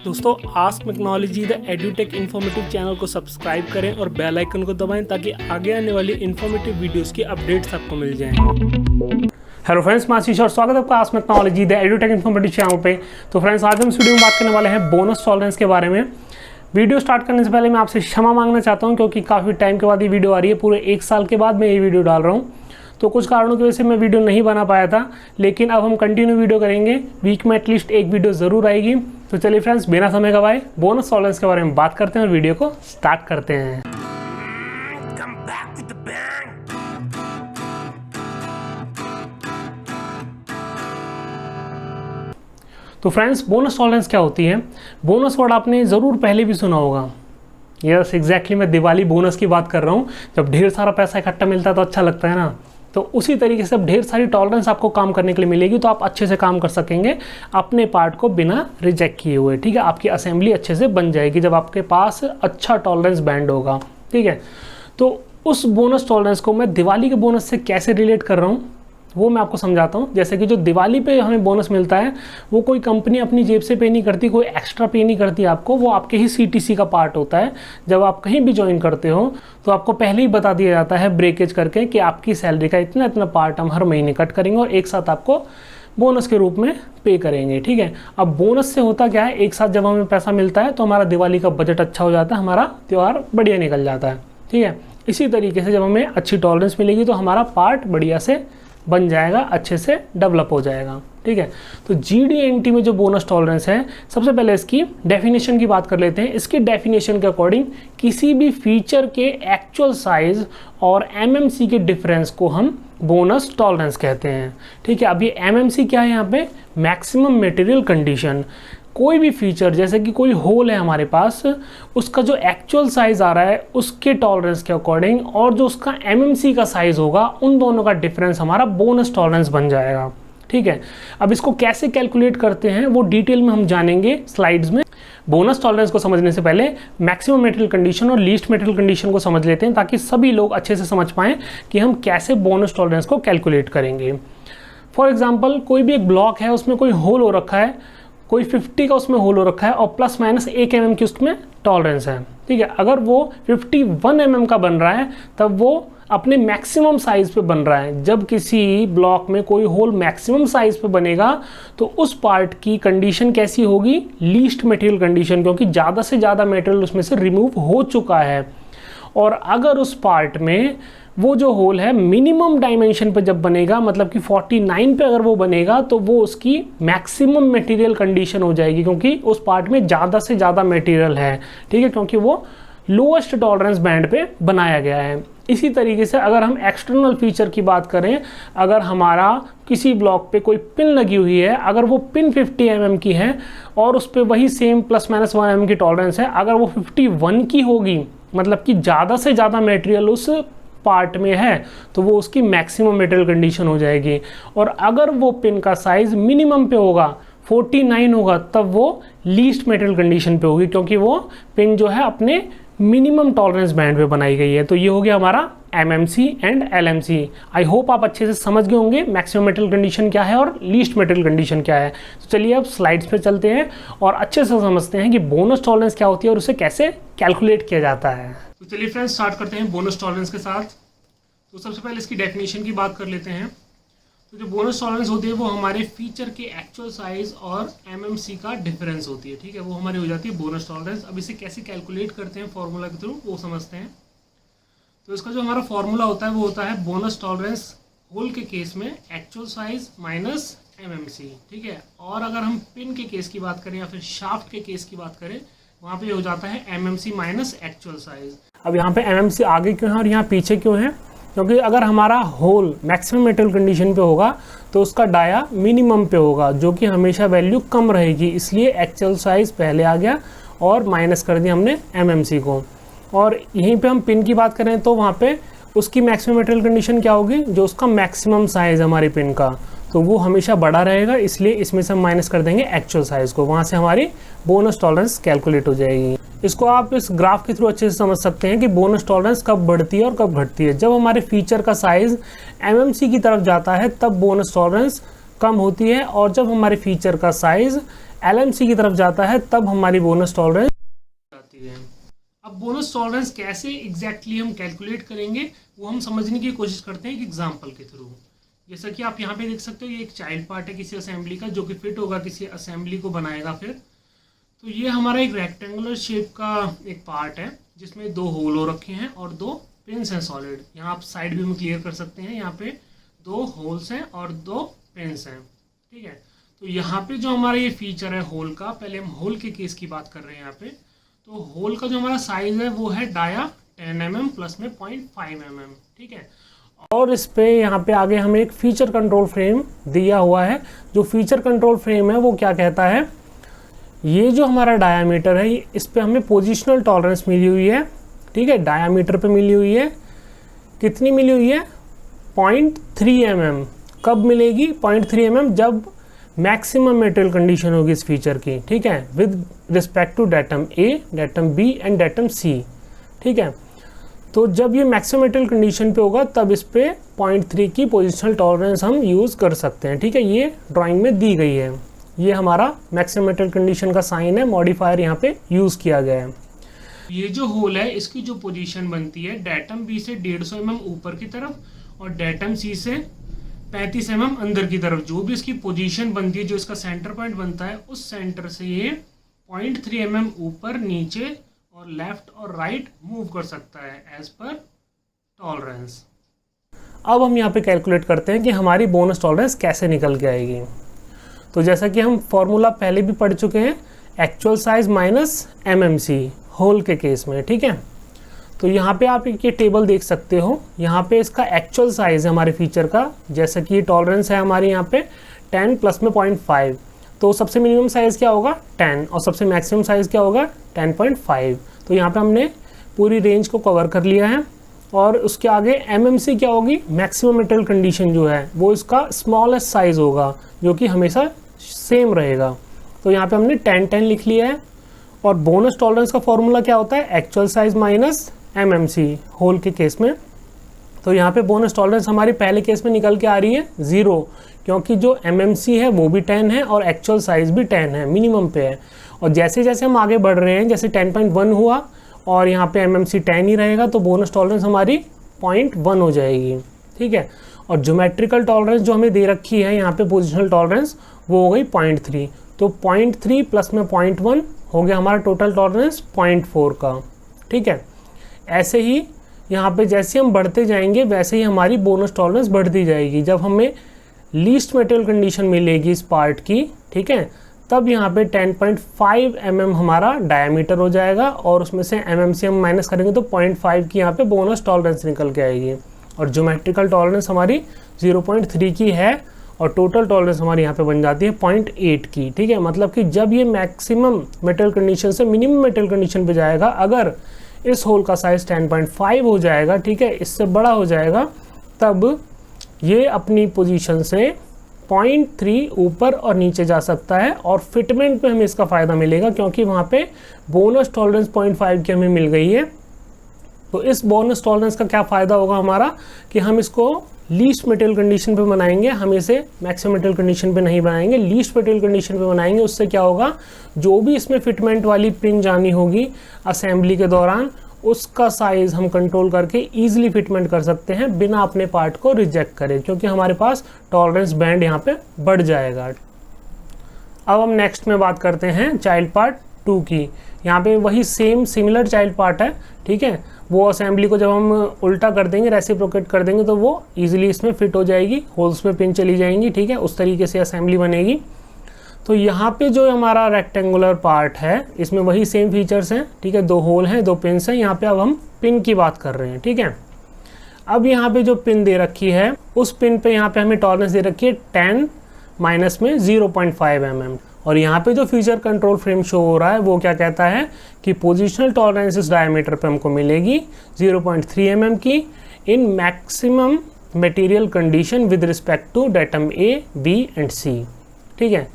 दोस्तों ask technology the edutech informative channel को subscribe करें और बेल आइकन को दबाएं ताकि आगे आने वाली इन्फॉर्मेटिव वीडियोस की अपडेट्स आपको मिल जाएं। हेलो फ्रेंड्स, मैं आशीष और स्वागत है आपका ask technology the edutech informative channel पे। तो फ्रेंड्स, आज हम इस वीडियो में बात करने वाले हैं बोनस टॉलरेंस के बारे में। वीडियो स्टार्ट करने से पहले मैं आपसे क्षमा मांगना चाहता हूँ क्योंकि काफ़ी टाइम के बाद ये वीडियो आ रही है। पूरे 1 साल के बाद मैं ये वीडियो डाल रहा हूँ, तो कुछ कारणों की वजह से मैं वीडियो नहीं बना पाया था, लेकिन अब हम कंटिन्यू वीडियो करेंगे। वीक में एटलीस्ट एक वीडियो ज़रूर आएगी। तो चलिए फ्रेंड्स, बिना समय गवाए बोनस टॉलरेंस के बारे में बात करते हैं और वीडियो को स्टार्ट करते हैं। तो फ्रेंड्स, बोनस टॉलरेंस क्या होती है? बोनस वर्ड आपने ज़रूर पहले भी सुना होगा। यस एग्जैक्टली, मैं दिवाली बोनस की बात कर रहा हूँ। जब ढेर सारा पैसा इकट्ठा मिलता है तो अच्छा लगता है ना। तो उसी तरीके से अब ढेर सारी टॉलरेंस आपको काम करने के लिए मिलेगी, तो आप अच्छे से काम कर सकेंगे अपने पार्ट को बिना रिजेक्ट किए हुए। ठीक है, आपकी असेंबली अच्छे से बन जाएगी जब आपके पास अच्छा टॉलरेंस बैंड होगा। ठीक है, तो उस बोनस टॉलरेंस को मैं दिवाली के बोनस से कैसे रिलेट कर रहा हूँ वो मैं आपको समझाता हूँ। जैसे कि जो दिवाली पे हमें बोनस मिलता है वो कोई कंपनी अपनी जेब से पे नहीं करती, कोई एक्स्ट्रा पे नहीं करती आपको, वो आपके ही सीटीसी का पार्ट होता है। जब आप कहीं भी ज्वाइन करते हो तो आपको पहले ही बता दिया जाता है ब्रेकेज करके कि आपकी सैलरी का इतना इतना पार्ट हम हर महीने कट करेंगे और एक साथ आपको बोनस के रूप में पे करेंगे। ठीक है, अब बोनस से होता क्या है, एक साथ जब हमें पैसा मिलता है तो हमारा दिवाली का बजट अच्छा हो जाता है, हमारा त्यौहार बढ़िया निकल जाता है। ठीक है, इसी तरीके से जब हमें अच्छी टॉलरेंस मिलेगी तो हमारा पार्ट बढ़िया से बन जाएगा, अच्छे से डेवलप हो जाएगा। ठीक है, तो GD&T में जो बोनस टॉलरेंस है, सबसे पहले इसकी डेफिनेशन की बात कर लेते हैं। इसकी डेफिनेशन के अकॉर्डिंग किसी भी फीचर के एक्चुअल साइज और MMC के डिफरेंस को हम बोनस टॉलरेंस कहते हैं। ठीक है, अब ये MMC क्या है यहाँ पे? Maximum material condition. कोई भी फीचर, जैसे कि कोई होल है हमारे पास, उसका जो एक्चुअल साइज़ आ रहा है उसके टॉलरेंस के अकॉर्डिंग और जो उसका MMC का साइज़ होगा, उन दोनों का डिफरेंस हमारा बोनस टॉलरेंस बन जाएगा। ठीक है, अब इसको कैसे कैलकुलेट करते हैं वो डिटेल में हम जानेंगे स्लाइड्स में। बोनस टॉलरेंस को समझने से पहले मैक्सिमम मटेरियल कंडीशन और लीस्ट मटेरियल कंडीशन को समझ लेते हैं ताकि सभी लोग अच्छे से समझ पाएँ कि हम कैसे बोनस टॉलरेंस को कैलकुलेट करेंगे। फॉर एग्जाम्पल, कोई भी एक ब्लॉक है, उसमें कोई होल हो रखा है, कोई 50 का उसमें होल हो रखा है और प्लस माइनस 1 mm की उसमें टॉलरेंस है। ठीक है, अगर वो 51 mm का बन रहा है तब वो अपने मैक्सिमम साइज़ पे बन रहा है। जब किसी ब्लॉक में कोई होल मैक्सिमम साइज़ पे बनेगा तो उस पार्ट की कंडीशन कैसी होगी? लीस्ट मटेरियल कंडीशन, क्योंकि ज़्यादा से ज़्यादा मटेरियल उसमें से रिमूव हो चुका है। और अगर उस पार्ट में वो जो होल है मिनिमम डायमेंशन पे जब बनेगा, मतलब कि 49 पे अगर वो बनेगा, तो वो उसकी मैक्सिमम मटेरियल कंडीशन हो जाएगी, क्योंकि उस पार्ट में ज़्यादा से ज़्यादा मटेरियल है। ठीक है, क्योंकि वो लोएस्ट टॉलरेंस बैंड पे बनाया गया है। इसी तरीके से अगर हम एक्सटर्नल फीचर की बात करें, अगर हमारा किसी ब्लॉक पे कोई पिन लगी हुई है, अगर वो पिन 50 mm की है और उस पर वही सेम प्लस माइनस 1 mm की टॉलरेंस है, अगर वो 51 की होगी, मतलब कि ज़्यादा से ज़्यादा मटेरियल उस पार्ट में है, तो वो उसकी मैक्सिमम मटेरियल कंडीशन हो जाएगी। और अगर वो पिन का साइज मिनिमम पे होगा, 49 होगा, तब वो लीस्ट मटेरियल कंडीशन पे होगी, क्योंकि वो पिन जो है अपने मिनिमम टॉलरेंस बैंड पे बनाई गई है। तो ये हो गया हमारा MMC and LMC। I hope आप अच्छे से समझ गए होंगे मैक्सिमम मटेरियल कंडीशन क्या है और लीस्ट मटेरियल कंडीशन क्या है। तो चलिए अब स्लाइड्स पे चलते हैं और अच्छे से समझते हैं कि बोनस टॉलरेंस क्या होती है और उसे कैसे कैलकुलेट किया जाता है। तो चलिए फ्रेंड्स, स्टार्ट करते हैं बोनस टॉलरेंस के साथ। तो सबसे पहले इसकी डेफिनेशन की बात कर लेते हैं। तो जो बोनस टॉलरेंस होती है वो हमारे फीचर के एक्चुअल साइज और MMC का डिफरेंस होती है। ठीक है, वो हमारी हो जाती है बोनस टॉलरेंस। अब इसे कैसे कैलकुलेट करते हैं फॉर्मूला के थ्रू, वो समझते हैं। तो इसका जो हमारा फॉर्मूला होता है वो होता है बोनस टॉलरेंस होल के केस में एक्चुअल साइज माइनस MMC। ठीक है, और अगर हम पिन के केस की बात करें या फिर शाफ्ट के केस की बात करें, वहाँ पे हो जाता है MMC माइनस एक्चुअल साइज। अब यहाँ पे MMC आगे क्यों है और यहाँ पीछे क्यों है? क्योंकि अगर हमारा होल मैक्सिमम मटेरियल कंडीशन पे होगा तो उसका डाया मिनिमम पे होगा, जो कि हमेशा वैल्यू कम रहेगी, इसलिए एक्चुअल साइज पहले आ गया और माइनस कर दिया हमने MMC को। और यहीं पे हम पिन की बात करें तो वहाँ पे उसकी मैक्सिमम मटेरियल कंडीशन क्या होगी? जो उसका मैक्सिमम साइज़ हमारी पिन का, तो वो हमेशा बड़ा रहेगा, इसलिए इसमें से हम माइनस कर देंगे एक्चुअल साइज़ को। वहाँ से हमारी बोनस टॉलरेंस कैलकुलेट हो जाएगी। इसको आप इस ग्राफ के थ्रू अच्छे से समझ सकते हैं कि बोनस टॉलरेंस कब बढ़ती है और कब घटती है। जब हमारे फीचर का साइज़ MMC की तरफ जाता है तब बोनस टॉलरेंस कम होती है, और जब हमारे फीचर का साइज LMC की तरफ जाता है तब हमारी बोनस टॉलरेंस जाती है। अब बोनस टॉलरेंस कैसे एग्जैक्टली हम कैलकुलेट करेंगे वो हम समझने की कोशिश करते हैं एक एग्जांपल के थ्रू। जैसा कि आप यहाँ पे देख सकते हो, ये एक चाइल्ड पार्ट है किसी असेंबली का जो कि फिट होगा किसी असेंबली को बनाएगा फिर। तो ये हमारा एक रेक्टेंगुलर शेप का एक पार्ट है जिसमें 2 होल हो रखे हैं और 2 पिन्स हैं सॉलिड। यहाँ आप साइड व्यू में क्लियर कर सकते हैं, यहाँ पे 2 होल्स हैं और 2 पिन्स हैं, ठीक है। तो यहाँ पे जो हमारा ये फीचर है होल का, पहले हम होल के केस की बात कर रहे हैं यहाँ पे। तो होल का जो हमारा साइज है वो है डाया 10 mm प्लस में 0.5 mm, ठीक है। और इस पे यहाँ पे आगे हमें एक फीचर कंट्रोल फ्रेम दिया हुआ है। जो फीचर कंट्रोल फ्रेम है वो क्या कहता है, ये जो हमारा डायामीटर है इस पे हमें पोजिशनल टॉलरेंस मिली हुई है, ठीक है। डायामीटर पे मिली हुई है, कितनी मिली हुई है 0.3 mm। कब मिलेगी 0.3 mm, जब मैक्सिमम मेटेरियल कंडीशन होगी इस फीचर की, ठीक है, with respect to datum A, datum B and datum C, ठीक है। तो जब ये मैक्सिमम मेटेरियल कंडीशन पे होगा तब इस पे 0.3 की पोजिशनल टॉलरेंस हम यूज़ कर सकते हैं, ठीक है। ये ड्राइंग में दी गई है, ये हमारा मैक्सिमम मेटेरियल कंडीशन का साइन है, मॉडिफायर यहाँ पे यूज़ किया गया है। ये जो होल है इसकी जो पोजीशन बनती है डेटम B से 150 mm ऊपर की तरफ और डेटम C से 35 mm अंदर की तरफ, जो भी इसकी पोजीशन बनती है, जो इसका सेंटर पॉइंट बनता है, उस सेंटर से ये 0.3 mm ऊपर नीचे और लेफ्ट और राइट मूव कर सकता है एज पर टॉलरेंस। अब हम यहाँ पे कैलकुलेट करते हैं कि हमारी बोनस टॉलरेंस कैसे निकल के आएगी। तो जैसा कि हम फॉर्मूला पहले भी पढ़ चुके हैं, actual size minus MMC hole के केस में, ठीक है। तो यहाँ पे आप ये टेबल देख सकते हो, यहाँ पे इसका एक्चुअल साइज है हमारे फीचर का, जैसा कि टॉलरेंस है हमारे यहाँ पे 10 प्लस में 0.5। तो सबसे मिनिमम साइज़ क्या होगा 10 और सबसे मैक्सिमम साइज़ क्या होगा 10.5। तो यहाँ पे हमने पूरी रेंज को कवर कर लिया है। और उसके आगे MMC क्या होगी, मैक्सिमम मेटेरियल कंडीशन जो है वो इसका स्मॉलेस्ट साइज़ होगा जो कि हमेशा सेम रहेगा। तो यहाँ पे हमने 10 लिख लिया है। और बोनस टॉलरेंस का फॉर्मूला क्या होता है, actual size minus MMC hole के केस में। तो यहाँ पे बोनस टॉलरेंस हमारी पहले केस में निकल के आ रही है 0, क्योंकि जो MMC है वो भी 10 है और एक्चुअल साइज भी 10 है, मिनिमम पे है। और जैसे जैसे हम आगे बढ़ रहे हैं, जैसे 10.1 हुआ और यहाँ पे MMC 10 ही रहेगा, तो बोनस टॉलरेंस हमारी 0.1 हो जाएगी, ठीक है। और ज्योमेट्रिकल टॉलरेंस जो हमें दे रखी है यहाँ पे पोजिशनल टॉलरेंस, वो हो गई 0.3। तो 0.3 प्लस में 0.1 हो गया हमारा टोटल टॉलरेंस 0.4 का, ठीक है। ऐसे ही यहाँ पे जैसे हम बढ़ते जाएंगे वैसे ही हमारी बोनस टॉलरेंस बढ़ती जाएगी। जब हमें लीस्ट मेटेरियल कंडीशन मिलेगी इस पार्ट की, ठीक है, तब यहाँ पे 10.5 mm हमारा डायमीटर हो जाएगा और उसमें से MMC हम माइनस करेंगे तो 0.5 की यहाँ पे बोनस टॉलरेंस निकल के आएगी। और ज्योमेट्रिकल टॉलरेंस हमारी 0.3 की है और टोटल टॉलरेंस हमारी यहाँ पे बन जाती है 0.8 की, ठीक है। मतलब कि जब ये मैक्सिमम मेटेरियल कंडीशन से मिनिमम मेटेरियल कंडीशन पे जाएगा, अगर इस होल का साइज 10.5 हो जाएगा, ठीक है, इससे बड़ा हो जाएगा, तब ये अपनी पोजीशन से 0.3 ऊपर और नीचे जा सकता है। और फिटमेंट में हमें इसका फ़ायदा मिलेगा क्योंकि वहाँ पे बोनस टॉलरेंस 0.5 की हमें मिल गई है। तो इस बोनस टॉलरेंस का क्या फ़ायदा होगा हमारा कि हम इसको लीस्ट मेटेरियल कंडीशन पे बनाएंगे, हम इसे मैक्सिमम मेटेरियल कंडीशन पे नहीं बनाएंगे, लीस्ट मेटेरियल कंडीशन पे बनाएंगे। उससे क्या होगा, जो भी इसमें फिटमेंट वाली पिन जानी होगी असेंबली के दौरान, उसका साइज़ हम कंट्रोल करके ईजिली फिटमेंट कर सकते हैं बिना अपने पार्ट को रिजेक्ट करें, क्योंकि हमारे पास टॉलरेंस बैंड यहाँ पे बढ़ जाएगा। अब हम नेक्स्ट में बात करते हैं चाइल्ड पार्ट 2 की। यहाँ पे वही सेम सिमिलर चाइल्ड पार्ट है, ठीक है। वो असेंबली को जब हम उल्टा कर देंगे, रेसिप्रोकेट कर देंगे, तो वो इजीली इसमें फिट हो जाएगी, होल्स में पिन चली जाएंगी, ठीक है, उस तरीके से असेंबली बनेगी। तो यहाँ पे जो हमारा रेक्टेंगुलर पार्ट है इसमें वही सेम फीचर्स हैं, ठीक है, 2 होल हैं, 2 पिन्स हैं। यहाँ पे अब हम पिन की बात कर रहे हैं, ठीक है। अब यहाँ पे जो पिन दे रखी है उस पिन पे यहाँ पे हमें टॉलरेंस दे रखी है 10 माइनस में 0.5 mm। और यहाँ पे जो फीचर कंट्रोल फ्रेम शो हो रहा है वो क्या कहता है कि पोजिशनल टॉलरेंस इस डायमीटर पे हमको मिलेगी 0.3 mm की in maximum material condition with respect to datum A, B and C, ठीक है।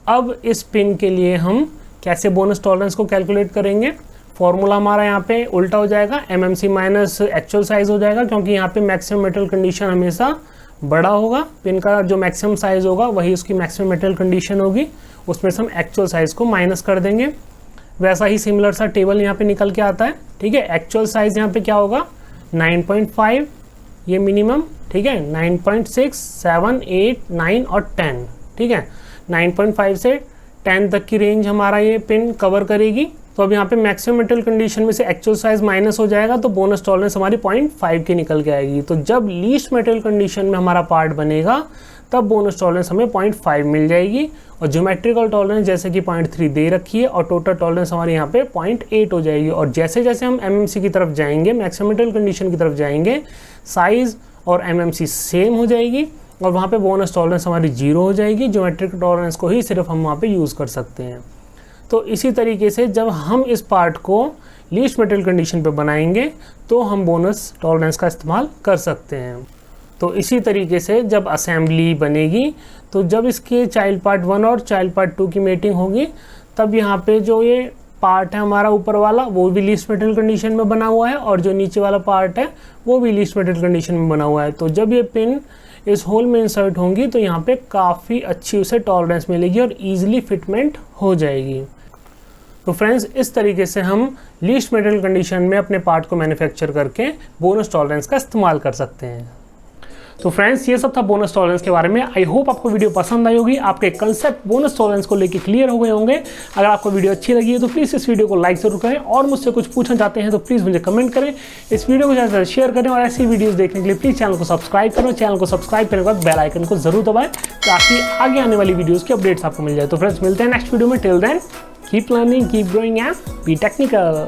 अब इस पिन के लिए हम कैसे बोनस टॉलरेंस को कैलकुलेट करेंगे, फॉर्मूला हमारा यहाँ पे उल्टा हो जाएगा, MMC माइनस एक्चुअल साइज हो जाएगा, क्योंकि यहाँ पे मैक्सिमम मेटेरियल कंडीशन हमेशा बड़ा होगा, पिन का जो मैक्सिमम साइज़ होगा वही उसकी मैक्सिमम मेटल कंडीशन होगी, उसमें से हम एक्चुअल साइज़ को माइनस कर देंगे। वैसा ही सिमिलर सा टेबल यहाँ पे निकल के आता है, ठीक है। एक्चुअल साइज़ यहाँ पे क्या होगा 9.5 ये मिनिमम, ठीक है, 9.6, 7, 8, 9 और 10, ठीक है। 9.5 से 10 तक की रेंज हमारा ये पिन कवर करेगी। तो अब यहाँ पे मैक्सिमम मेटल कंडीशन में से एक्चुअल साइज माइनस हो जाएगा तो बोनस टॉलरेंस हमारी 0.5 की निकल के आएगी। तो जब लीस्ट मेटल कंडीशन में हमारा पार्ट बनेगा तब बोनस टॉलरेंस हमें 0.5 मिल जाएगी, और ज्योमेट्रिकल टॉलरेंस जैसे कि 0.3 दे रखी है, और टोटल टॉलरेंस हमारे यहाँ पे 0.8 हो जाएगी। और जैसे जैसे हम एमएमसी की तरफ जाएंगे, मैक्सिमम मेटल कंडीशन की तरफ जाएंगे, साइज़ और एमएमसी सेम हो जाएगी, और वहाँ पे बोनस टॉलरेंस हमारी 0 हो जाएगी। ज्योमेट्रिक टॉलरेंस को ही सिर्फ हम वहाँ पे यूज़ कर सकते हैं। तो इसी तरीके से जब हम इस पार्ट को लीस्ट मेटल कंडीशन पे बनाएंगे तो हम बोनस टॉलरेंस का इस्तेमाल कर सकते हैं। तो इसी तरीके से जब असेंबली बनेगी तो जब इसके चाइल्ड पार्ट 1 और चाइल्ड पार्ट 2 की मेटिंग होगी तब यहाँ पे जो ये पार्ट है हमारा ऊपर वाला वो भी लीस्ट मेटल कंडीशन में बना हुआ है, और जो नीचे वाला पार्ट है वो भी लीस्ट मेटल कंडीशन में बना हुआ है। तो जब ये पिन इस होल में इंसर्ट होंगी तो यहाँ पे काफ़ी अच्छी उसे टॉलरेंस मिलेगी और ईजिली फिटमेंट हो जाएगी। तो फ्रेंड्स, इस तरीके से हम लीस्ट मेटल कंडीशन में अपने पार्ट को मैन्युफैक्चर करके बोनस टॉलरेंस का इस्तेमाल कर सकते हैं। तो फ्रेंड्स, ये सब था बोनस टॉलरेंस के बारे में। आई होप आपको वीडियो पसंद आई होगी, आपके कंसेप्ट बोनस टॉलरेंस को लेके क्लियर हो गए होंगे। अगर आपको वीडियो अच्छी लगी है तो प्लीज़ इस वीडियो को लाइक जरूर करें, और मुझसे कुछ पूछना चाहते हैं तो प्लीज़ मुझे कमेंट करें, इस वीडियो को ज़्यादा से ज़्यादा शेयर करें, और ऐसी वीडियोज़ देखने के लिए प्लीज़ चैनल को सब्सक्राइब करें। चैनल को सब्सक्राइब करने के बाद बेल आइकन को जरूर दबाएं ताकि आगे आने वाली वीडियोज़ की अपडेट्स आपको मिल जाए। तो फ्रेंड्स, मिलते हैं नेक्स्ट वीडियो में। Till then keep learning, keep growing and be technical.